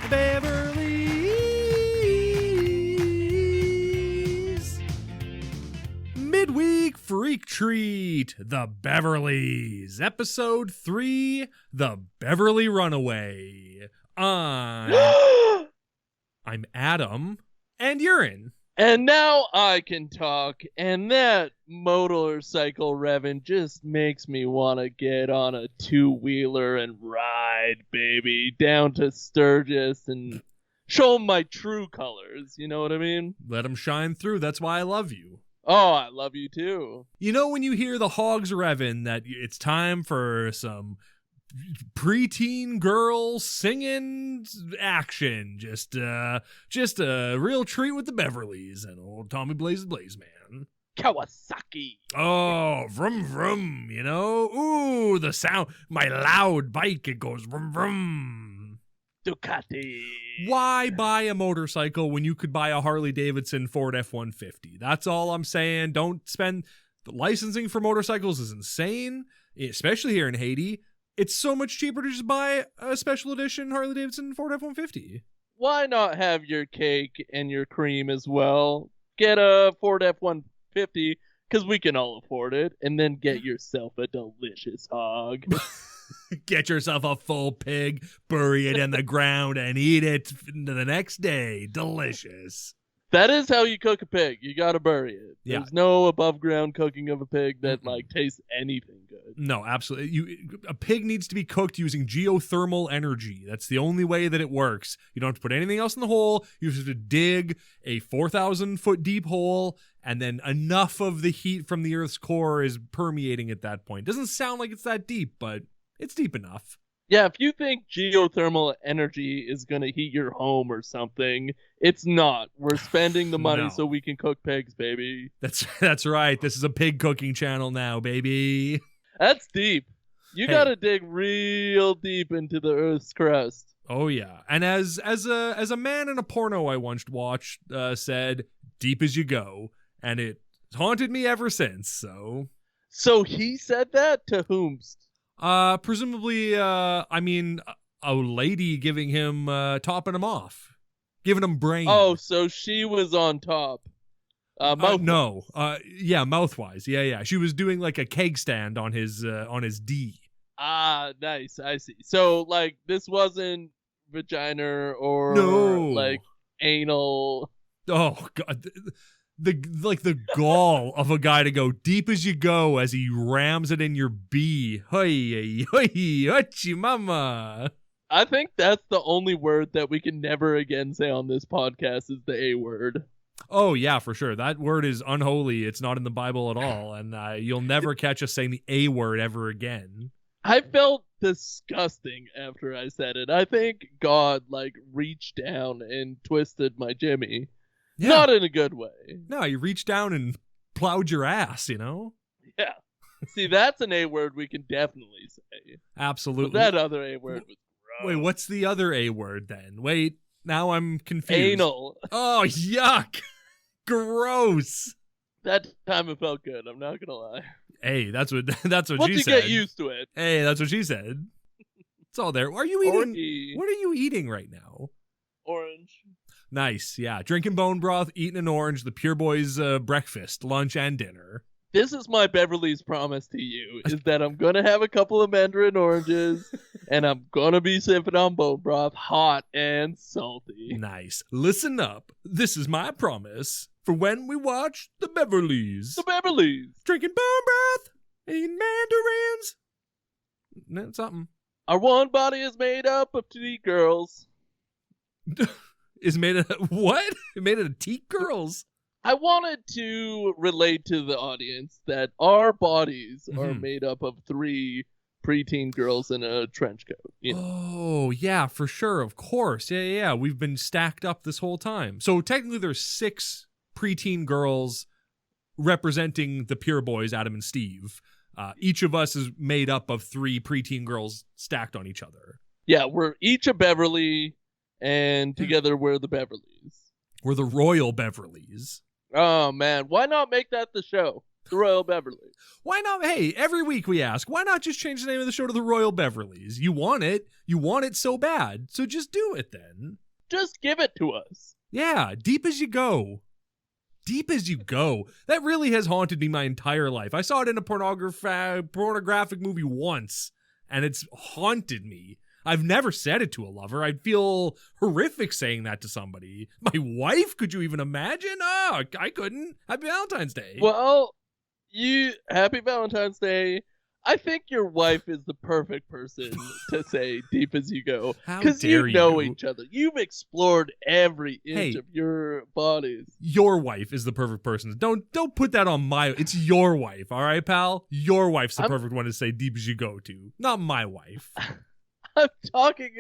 Beverlys. Midweek Freak Treat, The Beverlys. Episode 3, The Beverly Runaway. I'm Adam, and you're in. And now I can talk, and that motorcycle revving just makes me want to get on a two-wheeler and ride, baby, down to Sturgis and show 'em my true colors, you know what I mean? Let them shine through, that's why I love you. Oh, I love you too. You know when you hear the hogs revving that it's time for some preteen girl singing action. Just a real treat with the Beverlys and old Tommy Blaze Man. Kawasaki. Oh, vroom vroom, you know? Ooh, the sound. My loud bike, it goes vroom vroom. Ducati. Why buy a motorcycle when you could buy a Harley Davidson Ford F-150? That's all I'm saying. Don't spend. The licensing for motorcycles is insane, especially here in Haiti. It's so much cheaper to just buy a special edition Harley Davidson Ford F-150. Why not have your cake and your cream as well? Get a Ford F-150, because we can all afford it, and then get yourself a delicious hog. Get yourself a full pig, bury it in the ground, and eat it the next day. Delicious. That is how you cook a pig. You gotta bury it. Yeah. There's no above ground cooking of a pig that tastes anything good. No, absolutely. A pig needs to be cooked using geothermal energy. That's the only way that it works. You don't have to put anything else in the hole. You just have to dig a 4,000 foot deep hole, and then enough of the heat from the Earth's core is permeating at that point. Doesn't sound like it's that deep, but it's deep enough. Yeah, if you think geothermal energy is going to heat your home or something, it's not. We're spending the money so we can cook pigs, baby. That's right. This is a pig cooking channel now, baby. That's deep. You got to dig real deep into the Earth's crust. Oh yeah. And as a man in a porno I once watched said, deep as you go, and it haunted me ever since. So he said that to whomst? Presumably, a lady giving him, topping him off, giving him brain. Oh, so she was on top. No. Yeah, mouth-wise. Yeah. She was doing like a keg stand on his D. Ah, nice. I see. So, like, this wasn't vagina or, like, anal. Oh, God. The gall of a guy to go deep as you go as he rams it in your B. Hoi, hachi mama. I think that's the only word that we can never again say on this podcast is the A word. Oh, yeah, for sure. That word is unholy. It's not in the Bible at all. And you'll never catch us saying the A word ever again. I felt disgusting after I said it. I think God, reached down and twisted my Jimmy. Yeah. Not in a good way. No, you reached down and plowed your ass, you know? Yeah. See, that's an A word we can definitely say. Absolutely. But that other A word was gross. Wait, what's the other A word then? Wait, now I'm confused. Anal. Oh, yuck. Gross. That time it felt good, I'm not gonna lie. Hey, that's what she said. Once you get used to it. Hey, that's what she said. It's all there. Are you eating? What are you eating right now? Orange. Nice, yeah. Drinking bone broth, eating an orange, the Pure Boys breakfast, lunch, and dinner. This is my Beverly's promise to you, is that I'm going to have a couple of mandarin oranges, and I'm going to be sipping on bone broth, hot and salty. Nice. Listen up. This is my promise for when we watch The Beverlys. The Beverlys. Drinking bone broth, eating mandarins. That's something. Our one body is made up of 2 girls. Is made of what? It made of teak girls. I wanted to relate to the audience that our bodies are made up of 3 preteen girls in a trench coat. You know? Oh, yeah, for sure. Of course. Yeah. We've been stacked up this whole time. So technically there's 6 preteen girls representing the Pure Boys, Adam and Steve. Each of us is made up of 3 preteen girls stacked on each other. Yeah, we're each a Beverly, and together we're the Beverlys. We're the Royal Beverlys. Oh, man. Why not make that the show? The Royal Beverlys. Why not? Hey, every week we ask, why not just change the name of the show to the Royal Beverlys? You want it. You want it so bad. So just do it then. Just give it to us. Yeah, deep as you go. Deep as you go. That really has haunted me my entire life. I saw it in a pornographic movie once, and it's haunted me. I've never said it to a lover. I'd feel horrific saying that to somebody. My wife? Could you even imagine? Oh, I couldn't. Happy Valentine's Day. Well, Happy Valentine's Day. I think your wife is the perfect person to say deep as you go. Because you know each other. You've explored every inch of your bodies. Your wife is the perfect person. Don't put that on my... It's your wife, all right, pal? Your wife's the perfect one to say deep as you go to. Not my wife. I'm talking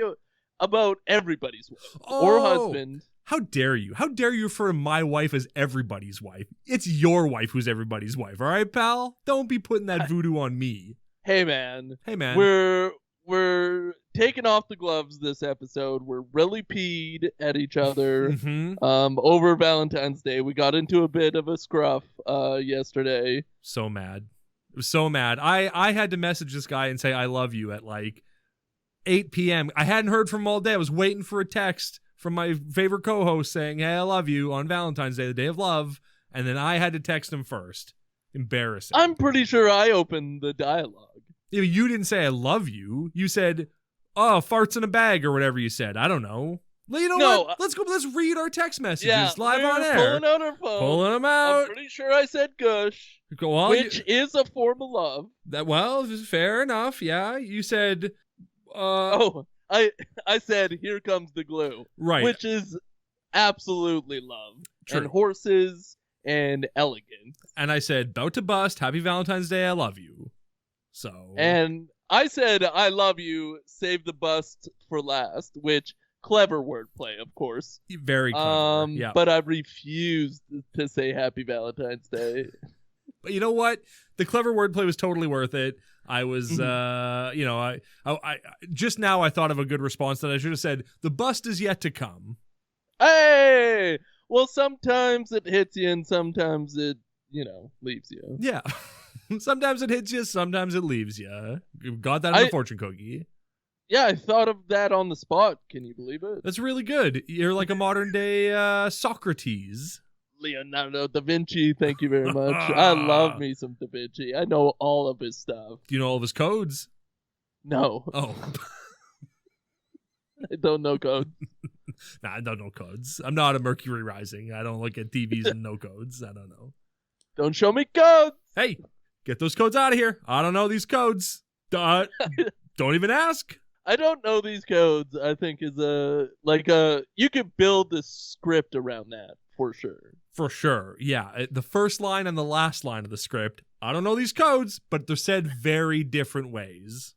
about everybody's wife or husband. How dare you? How dare you refer to my wife as everybody's wife? It's your wife who's everybody's wife, all right, pal? Don't be putting that voodoo on me. Hey, man. Hey, man. We're taking off the gloves this episode. We're really peed at each other over Valentine's Day. We got into a bit of a scruff yesterday. So mad. I was so mad. I had to message this guy and say I love you at like 8 p.m. I hadn't heard from him all day. I was waiting for a text from my favorite co-host saying, hey, I love you on Valentine's Day, the day of love. And then I had to text him first. Embarrassing. I'm pretty sure I opened the dialogue. Yeah, you didn't say I love you. You said, oh, farts in a bag or whatever you said. I don't know. You know what? Let's go. Let's read our text messages live on air. Pulling out our phone. Pulling them out. I'm pretty sure I said gush, which is a form of love. Fair enough. Yeah, you said... I said, here comes the glue. Right. Which is absolutely love. True. And horses and elegance. And I said, bout to bust, happy Valentine's Day, I love you. So. And I said, I love you, save the bust for last, which, clever wordplay, of course. Very clever, yeah. But I refused to say happy Valentine's Day. But you know what? The clever wordplay was totally worth it. I was, I just now I thought of a good response that I should have said, the bust is yet to come. Hey! Well, sometimes it hits you and sometimes it, leaves you. Yeah. Sometimes it hits you, sometimes it leaves you. Got that in the fortune cookie. Yeah, I thought of that on the spot. Can you believe it? That's really good. You're like a modern day Socrates. Leonardo da Vinci, thank you very much. I love me some da Vinci. I know all of his stuff. Do you know all of his codes? No. Oh. I don't know codes. Nah, I don't know codes. I'm not a Mercury Rising. I don't look at TVs and know codes. I don't know. Don't show me codes! Hey, get those codes out of here. I don't know these codes. Don't even ask. I don't know these codes, I think is you could build a script around that, for sure. For sure, yeah. The first line and the last line of the script, I don't know these codes, but they're said very different ways.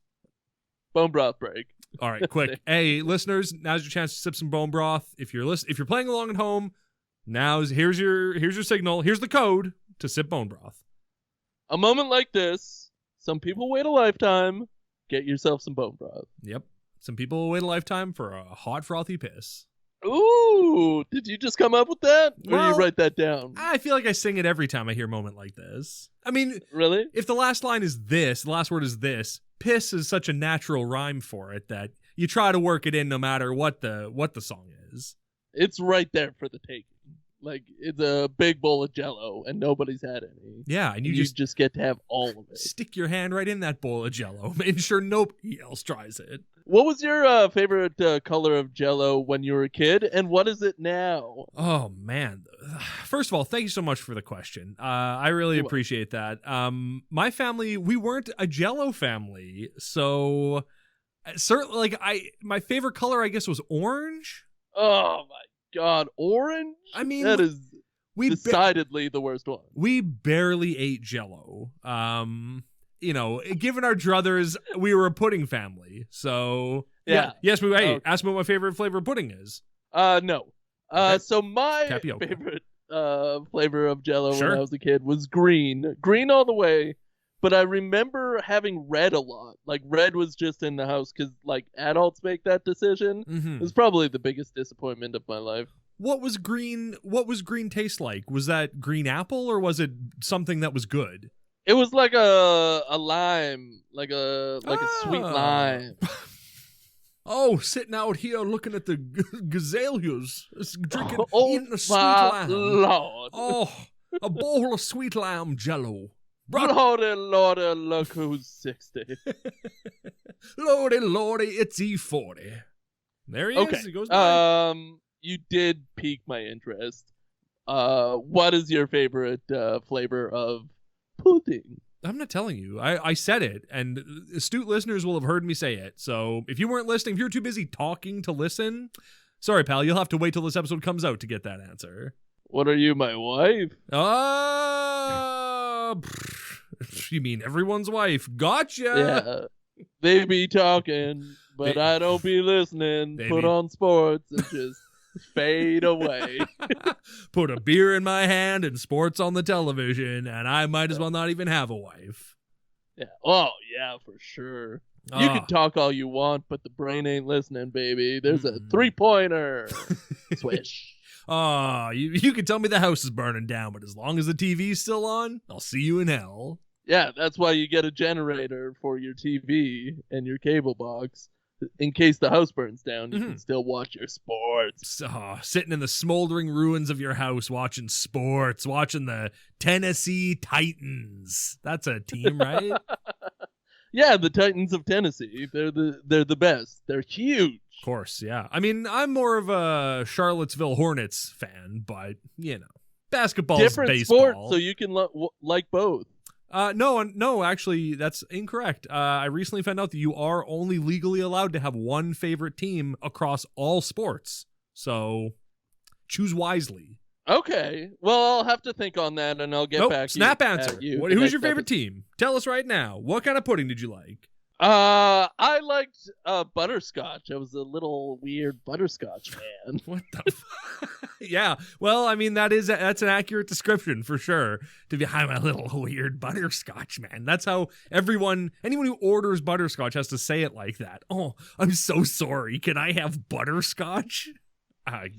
Bone broth break. All right, quick. Hey, listeners, now's your chance to sip some bone broth. If you're playing along at home, here's your signal. Here's the code to sip bone broth. A moment like this, some people wait a lifetime. Get yourself some bone broth. Yep. Some people will wait a lifetime for a hot, frothy piss. Ooh, did you just come up with that? Or Well, did you write that down? I feel like I sing it every time I hear a moment like this. I mean, really? If the last line is this, the last word is this, piss is such a natural rhyme for it that you try to work it in no matter what the song is. It's right there for the taking. Like, it's a big bowl of Jell-O, and nobody's had any. Yeah, and you just get to have all of it. Stick your hand right in that bowl of Jell-O, making sure nobody else tries it. What was your favorite color of Jell-O when you were a kid, and what is it now? Oh, man. First of all, thank you so much for the question. I really appreciate that. My family, we weren't a Jell-O family, so certainly, my favorite color, I guess, was orange. Oh, my God, orange? I mean, that is decidedly the worst one. We barely ate Jell-O. Given our druthers, we were a pudding family. So yeah. Yes, ask me what my favorite flavor of pudding is. No. Okay. So my Tapioca. favorite flavor of Jell-O when I was a kid was green. Green all the way. But I remember having red a lot. Like, red was just in the house because, adults make that decision. Mm-hmm. It was probably the biggest disappointment of my life. What was green taste like? Was that green apple or was it something that was good? It was like a lime, like a sweet lime. Oh, sitting out here looking at the gazelles, drinking, eating a sweet my lamb. Lord. Oh, a bowl of sweet lamb jello. Lordy, look who's 60. Lordy, it's E40. There he is. He goes by. You did pique my interest. What is your favorite flavor of pudding? I'm not telling you. I said it, and astute listeners will have heard me say it. So if you weren't listening, if you're too busy talking to listen, sorry, pal, you'll have to wait till this episode comes out to get that answer. What are you, my wife? You mean everyone's wife? Gotcha. Yeah, they be talking, but I don't be listening. Put on sports and just fade away. Put a beer in my hand and sports on the television, and I might as well not even have a wife. Yeah. Oh, yeah, for sure. You can talk all you want, but the brain ain't listening, baby. There's a 3-pointer. Swish. You can tell me the house is burning down, but as long as the TV's still on, I'll see you in hell. Yeah, that's why you get a generator for your TV and your cable box. In case the house burns down, you can still watch your sports. Sitting in the smoldering ruins of your house watching sports, watching the Tennessee Titans. That's a team, right? Yeah, the Titans of Tennessee. They're the best. They're huge. Of course, yeah. I mean, I'm more of a Charlottesville Hornets fan, but, basketball is baseball. Different sport, so you can like both. No, actually, that's incorrect. I recently found out that you are only legally allowed to have one favorite team across all sports. So choose wisely. Okay. Well, I'll have to think on that, and I'll get back. Snap answer. At you Who's your favorite team? Tell us right now. What kind of pudding did you like? I liked butterscotch. I was a little weird butterscotch fan. What the Yeah. Well, I mean, that's an accurate description for sure. To be, I'm a little weird butterscotch man. That's how anyone who orders butterscotch has to say it like that. Oh, I'm so sorry. Can I have butterscotch? I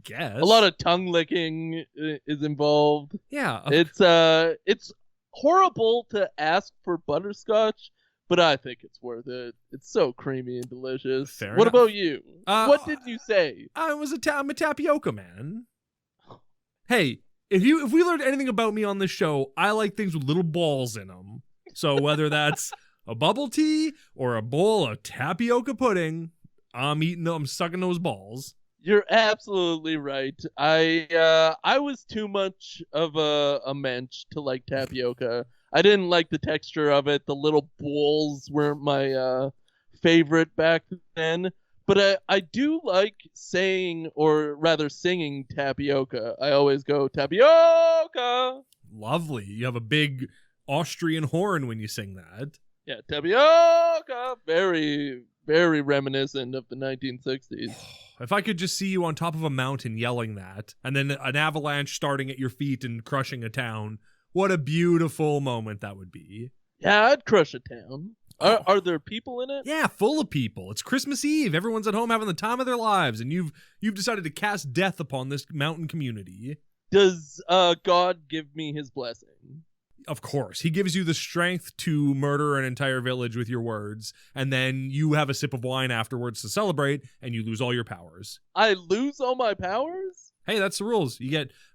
guess. A lot of tongue licking is involved. Yeah. It's horrible to ask for butterscotch, but I think it's worth it. It's so creamy and delicious. Fair what enough. about you? What did you say? I'm a tapioca man. Hey, if we learned anything about me on this show, I like things with little balls in them. So whether that's a bubble tea or a bowl of tapioca pudding, I'm sucking those balls. You're absolutely right. I was too much of a mensch to like tapioca. I didn't like the texture of it. The little bowls weren't my favorite back then. But I do like saying, or rather singing, tapioca. I always go, tapioca! Lovely. You have a big Austrian horn when you sing that. Yeah, tapioca! Very, very reminiscent of the 1960s. If I could just see you on top of a mountain yelling that, and then an avalanche starting at your feet and crushing a town, what a beautiful moment that would be. Yeah, I'd crush a town. Are there people in it? Yeah, full of people. It's Christmas Eve. Everyone's at home having the time of their lives, and you've decided to cast death upon this mountain community. Does God give me his blessing? Of course. He gives you the strength to murder an entire village with your words, and then you have a sip of wine afterwards to celebrate, and you lose all your powers. I lose all my powers? Hey, that's the rules.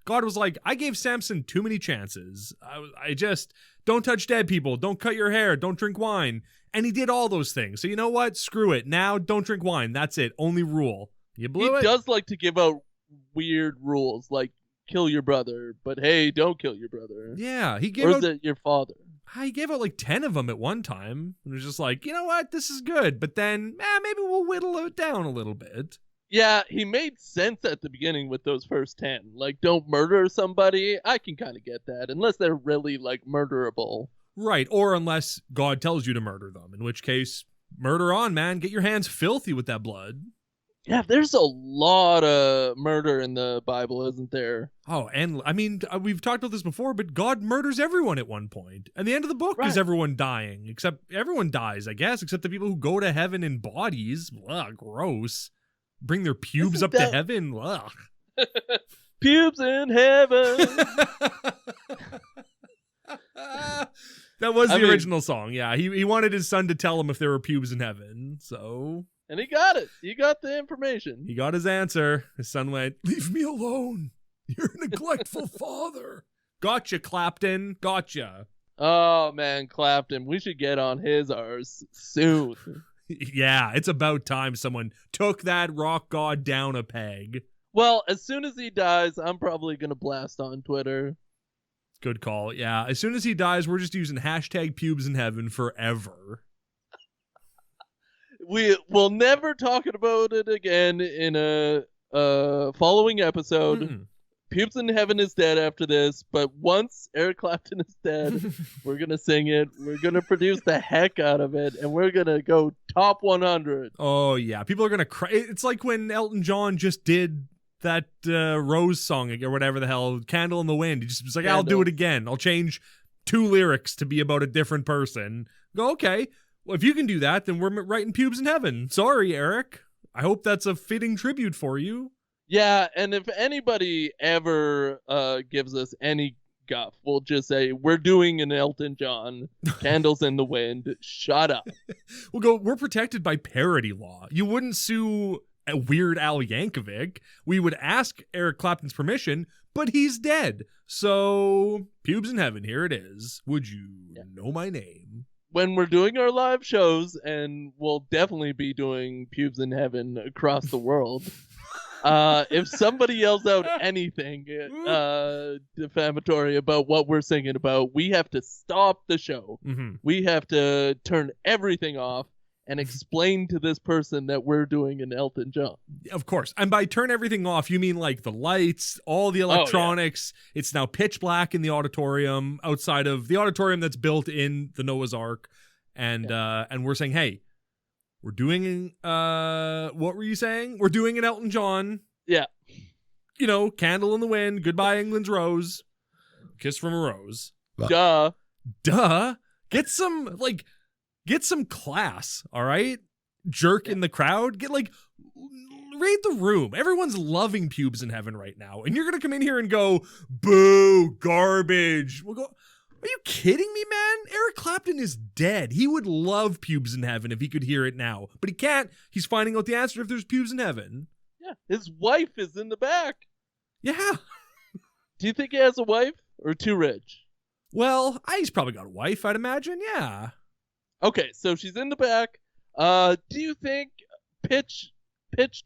God was like, I gave Samson too many chances. I just, don't touch dead people, don't cut your hair, don't drink wine. And he did all those things. So you know what? Screw it. Now, don't drink wine. That's it. Only rule. You blew it. He does like to give out weird rules, like kill your brother, but hey, don't kill your brother. Yeah, he gave Or out... is it your father? He gave out like 10 of them at one time. And it was just like, you know what? This is good. But then, maybe we'll whittle it down a little bit. Yeah, he made sense at the beginning with those first 10. Like, don't murder somebody. I can kind of get that, unless they're really, like, murderable. Right, or unless God tells you to murder them, in which case, murder on, man. Get your hands filthy with that blood. Yeah, there's a lot of murder in the Bible, isn't there? Oh, and, I mean, we've talked about this before, but God murders everyone at one point. And the end of the book is everyone dying, except everyone dies, I guess, except the people who go to heaven in bodies. Ugh, gross. Bring their pubes up to heaven. Ugh. Pubes in heaven. That was the original song. Yeah, he wanted his son to tell him if there were pubes in heaven. So, and he got it. He got the information. He got his answer. His son went, "Leave me alone. You're a neglectful father." Gotcha, Clapton. Gotcha. Oh man, Clapton. We should get on his arse soon. Yeah, it's about time someone took that rock god down a peg. Well, as soon as he dies, I'm probably gonna blast on Twitter. Good call. Yeah, as soon as he dies, we're just using hashtag pubes in heaven forever. We'll never talk about it again in a following episode. Mm-mm. Pubes in Heaven is dead after this, but once Eric Clapton is dead, we're going to sing it, we're going to produce the heck out of it, and we're going to go top 100. Oh, yeah. People are going to cry. It's like when Elton John just did that Rose song or whatever the hell, Candle in the Wind. He just was like, I'll do it again. I'll change 2 lyrics to be about a different person. Go, okay. Well, if you can do that, then we're writing Pubes in Heaven. Sorry, Eric. I hope that's a fitting tribute for you. Yeah, and if anybody ever gives us any guff, we'll just say, we're doing an Elton John, Candles in the Wind, shut up. We'll go, we're protected by parody law. You wouldn't sue a Weird Al Yankovic. We would ask Eric Clapton's permission, but he's dead. So, Pubes in Heaven, here it is. Would you know my name? When we're doing our live shows, and we'll definitely be doing Pubes in Heaven across the world, if somebody yells out anything defamatory about what we're singing about, we have to stop the show. Mm-hmm. We have to turn everything off and explain to this person that we're doing an Elton John. Of course. And by turn everything off, you mean like the lights, all the electronics. Oh, yeah. It's now pitch black in the auditorium, outside of the auditorium that's built in the Noah's Ark. And we're saying, hey, we're doing, what were you saying? We're doing an Elton John. Yeah. You know, Candle in the Wind, Goodbye England's Rose, Kiss from a Rose. Duh. Get some class, all right? Jerk in the crowd. Read the room. Everyone's loving Pubes in Heaven right now. And you're going to come in here and go, boo, garbage. We'll go, are you kidding me, man? Eric Clapton is dead. He would love Pubes in Heaven if he could hear it now. But he can't. He's finding out the answer if there's Pubes in Heaven. Yeah, his wife is in the back. Yeah. Do you think he has a wife or too rich? Well, he's probably got a wife, I'd imagine. Yeah. Okay, so she's in the back. Do you think pitch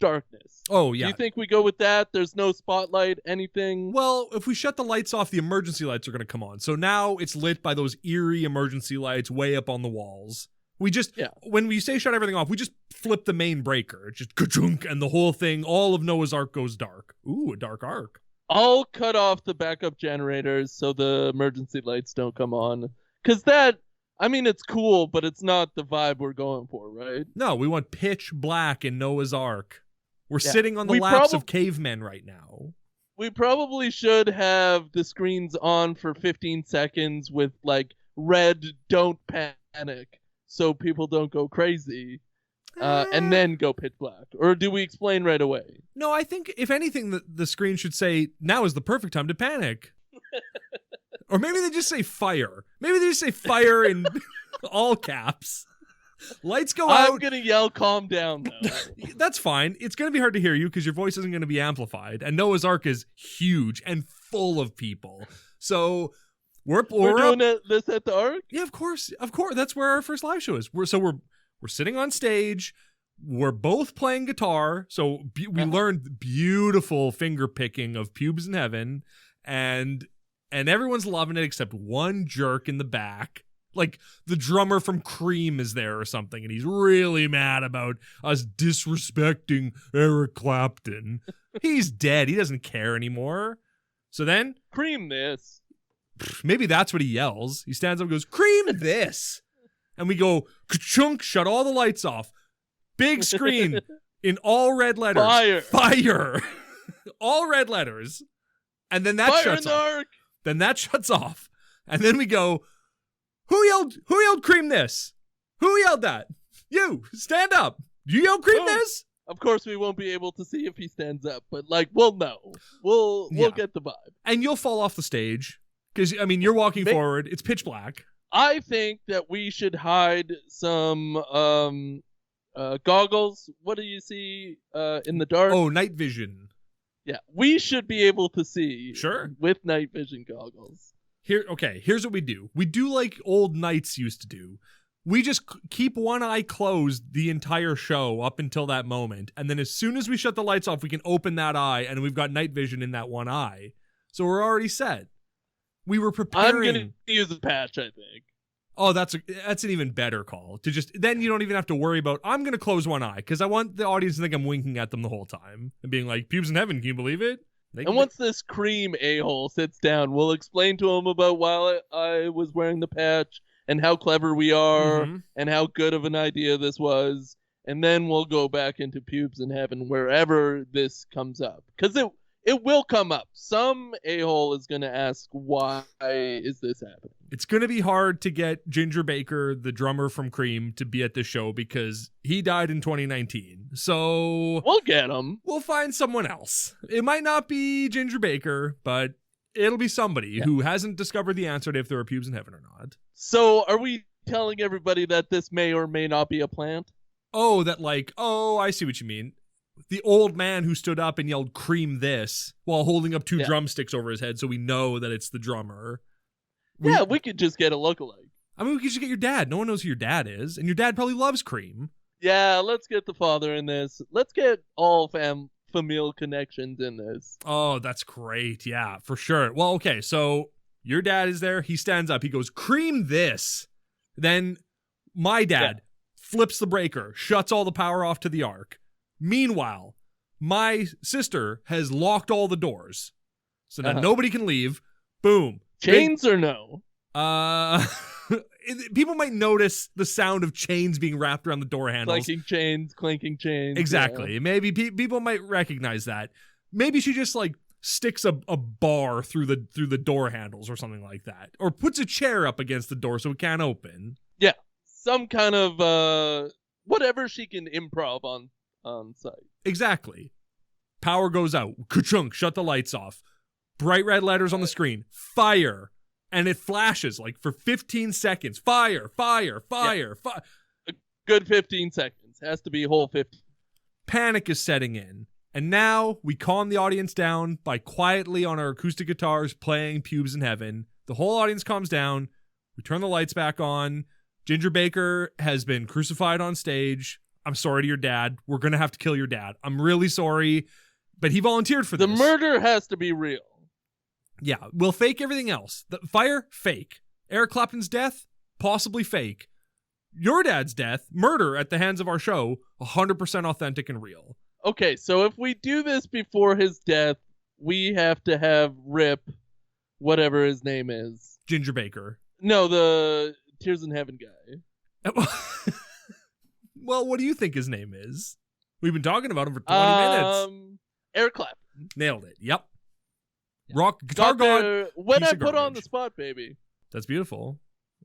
darkness? Oh, yeah. Do you think we go with that? There's no spotlight, anything? Well, if we shut the lights off, the emergency lights are going to come on. So now it's lit by those eerie emergency lights way up on the walls. When we say shut everything off, we just flip the main breaker. It's just ka-chunk, and the whole thing, all of Noah's Ark goes dark. Ooh, a dark ark. I'll cut off the backup generators so the emergency lights don't come on. Because that... I mean, it's cool, but it's not the vibe we're going for, right? No, we want pitch black in Noah's Ark. We're sitting on the laps of cavemen right now. We probably should have the screens on for 15 seconds with, like, red don't panic so people don't go crazy, and then go pitch black. Or do we explain right away? No, I think, if anything, the screen should say, now is the perfect time to panic. Or maybe they just say fire. Maybe they just say fire in all caps. Lights go out. I'm going to yell, calm down, though. That's fine. It's going to be hard to hear you because your voice isn't going to be amplified. And Noah's Ark is huge and full of people. So we're doing this at the Ark? Yeah, of course. Of course. That's where our first live show is. We're sitting on stage. We're both playing guitar. So we learned beautiful finger picking of Pubes in Heaven. And everyone's loving it except one jerk in the back. Like the drummer from Cream is there or something, and he's really mad about us disrespecting Eric Clapton. He's dead. He doesn't care anymore. So then... Cream this. Maybe that's what he yells. He stands up and goes, cream this. And we go, ka-chunk, shut all the lights off. Big screen in all red letters. Fire. All red letters. And then that shuts off. Ark. Then that shuts off. And then we go, who yelled cream this? Who yelled that? You. Stand up. You yelled cream this? Of course, we won't be able to see if he stands up, but like we'll know. We'll get the vibe. And you'll fall off the stage because I mean you're walking forward. It's pitch black. I think that we should hide some goggles. What do you see in the dark? Oh, night vision. Yeah, we should be able to see. Sure. With night vision goggles. Here's what we do. We do like old knights used to do. We just keep one eye closed the entire show up until that moment. And then as soon as we shut the lights off, we can open that eye and we've got night vision in that one eye. So we're already set. We were preparing. I'm going to use a patch, I think. Oh, that's an even better call. Then you don't even have to worry about, I'm going to close one eye because I want the audience to think I'm winking at them the whole time and being like, pubes in heaven, can you believe it? Once this cream a-hole sits down, we'll explain to him about why I was wearing the patch and how clever we are and how good of an idea this was. And then we'll go back into pubes in heaven wherever this comes up. Because it will come up. Some a-hole is going to ask, why is this happening? It's going to be hard to get Ginger Baker, the drummer from Cream, to be at the show because he died in 2019. So we'll get him. We'll find someone else. It might not be Ginger Baker, but it'll be somebody who hasn't discovered the answer to if there are pubes in heaven or not. So are we telling everybody that this may or may not be a plant? Oh, I see what you mean. The old man who stood up and yelled "cream this" while holding up two drumsticks over his head, so we know that it's the drummer. We could just get a lookalike. I mean, we could just get your dad. No one knows who your dad is, and your dad probably loves Cream. Yeah, let's get the father in this. Let's get all familial connections in this. Oh, that's great. Yeah, for sure. Well, okay, so your dad is there. He stands up. He goes, "Cream this." Then my dad flips the breaker, shuts all the power off to the Ark. Meanwhile, my sister has locked all the doors so that nobody can leave. Boom. Chains or no? People might notice the sound of chains being wrapped around the door handles. Clanking chains. Exactly. Yeah. Maybe people might recognize that. Maybe she just like sticks a bar through the door handles or something like that, or puts a chair up against the door so it can't open. Yeah, some kind of whatever she can improv on site. Exactly. Power goes out. Ka-chunk. Shut the lights off. Bright red letters on the screen. Fire. And it flashes like for 15 seconds. Fire, fire, fire, fire. A good 15 seconds. Has to be a whole 15. Panic is setting in. And now we calm the audience down by quietly on our acoustic guitars playing Pubes in Heaven. The whole audience calms down. We turn the lights back on. Ginger Baker has been crucified on stage. I'm sorry to your dad. We're going to have to kill your dad. I'm really sorry. But he volunteered for this. The murder has to be real. Yeah, we'll fake everything else. The fire, fake. Eric Clapton's death, possibly fake. Your dad's death, murder at the hands of our show, 100% authentic and real. Okay, so if we do this before his death, we have to have Rip, whatever his name is. Ginger Baker. No, the Tears in Heaven guy. Well, what do you think his name is? We've been talking about him for 20 minutes. Eric Clapton. Nailed it. Yep. Rock guitar god. When I put on the spot, baby. That's beautiful.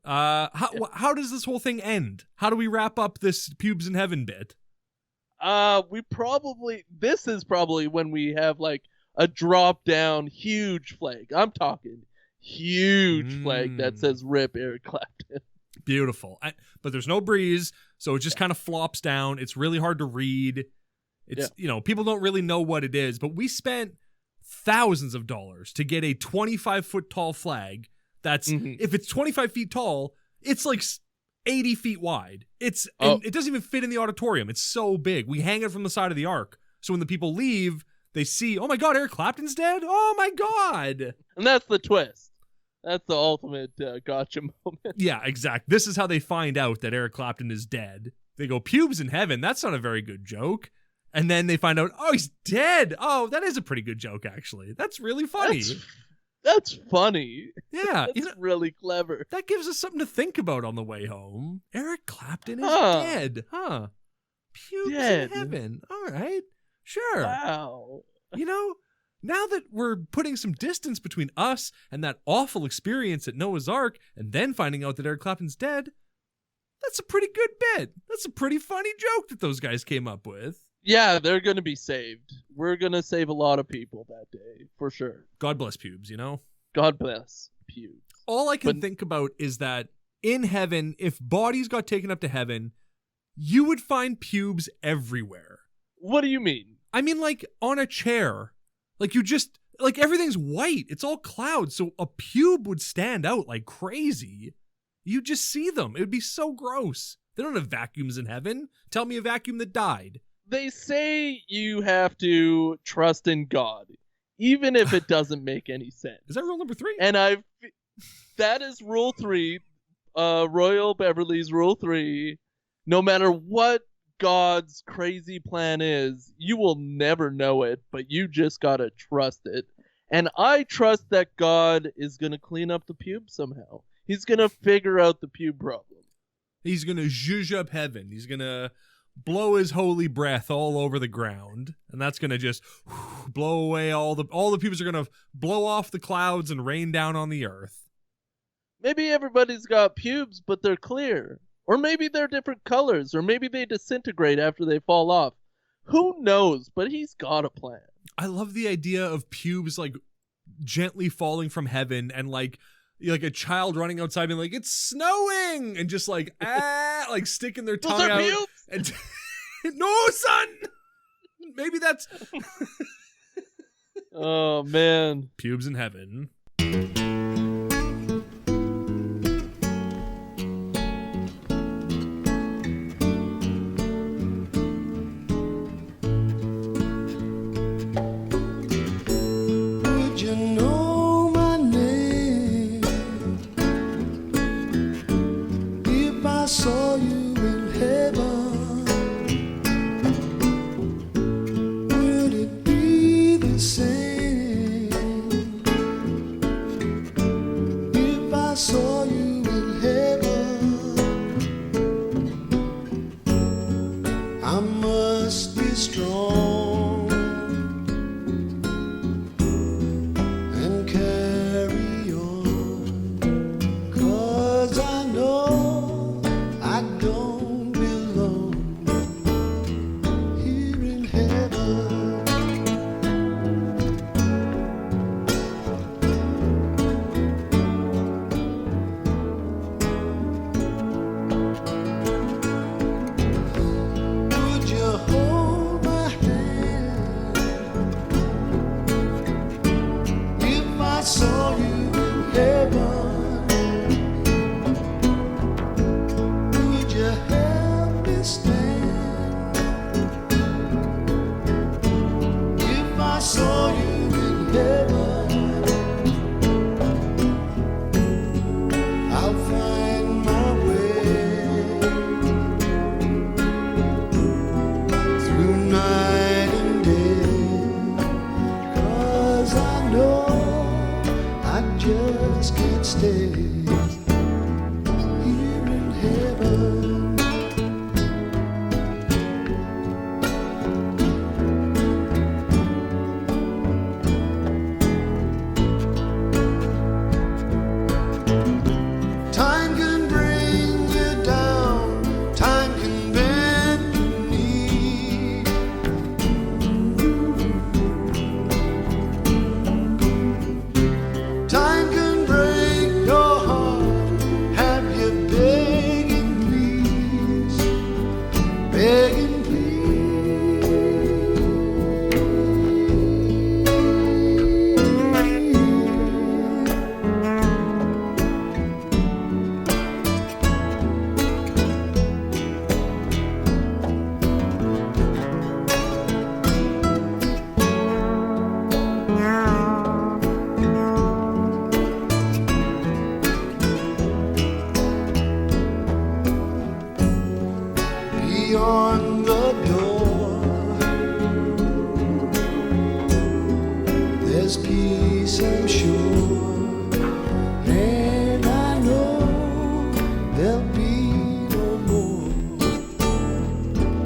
How does this whole thing end? How do we wrap up this Pubes in Heaven bit? This is probably when we have like a drop down huge flag. I'm talking huge flag that says "Rip Eric Clapton." Beautiful. But there's no breeze, so it just kind of flops down. It's really hard to read. It's people don't really know what it is, but we spent thousands of dollars to get a 25-foot tall flag that's if it's 25 feet tall, it's like 80 feet wide. It doesn't even fit in the auditorium. It's so big. We hang it from the side of the Ark, so when the people leave, they see, oh my god, Eric Clapton's dead. Oh my god. And that's the twist. That's the ultimate gotcha moment. Yeah, exactly. This is how they find out that Eric Clapton is dead. They go, "Pubes in Heaven, that's not a very good joke." And then they find out, oh, he's dead. Oh, that is a pretty good joke, actually. That's really funny. That's funny. Yeah. That's really clever. That gives us something to think about on the way home. Eric Clapton is dead. Huh. Pubes in Heaven. All right. Sure. Wow. Now that we're putting some distance between us and that awful experience at Noah's Ark and then finding out that Eric Clapton's dead, that's a pretty good bit. That's a pretty funny joke that those guys came up with. Yeah, they're going to be saved. We're going to save a lot of people that day, for sure. God bless pubes, God bless pubes. All I can think about is that in heaven, if bodies got taken up to heaven, you would find pubes everywhere. What do you mean? I mean, like, on a chair. Like, everything's white. It's all clouds, so a pube would stand out like crazy. You just see them. It would be so gross. They don't have vacuums in heaven. Tell me a vacuum that died. They say you have to trust in God, even if it doesn't make any sense. Is that rule number 3? And that is rule 3, Royal Beverlys rule 3. No matter what God's crazy plan is, you will never know it, but you just gotta trust it. And I trust that God is gonna clean up the pube somehow. He's gonna figure out the pube problem. He's gonna zhuzh up heaven. He's gonna blow his holy breath all over the ground, and that's gonna just blow away all the pubes are gonna blow off the clouds and rain down on the earth. Maybe everybody's got pubes, but they're clear. Or maybe they're different colors, or maybe they disintegrate after they fall off. Who knows? But he's got a plan. I love the idea of pubes like gently falling from heaven and like a child running outside being like, it's snowing, and just like like sticking their tongue out. Pubes? And no, son. Maybe that's oh man, pubes in heaven.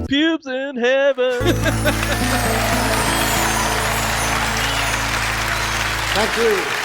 Pubes in heaven. Thank you.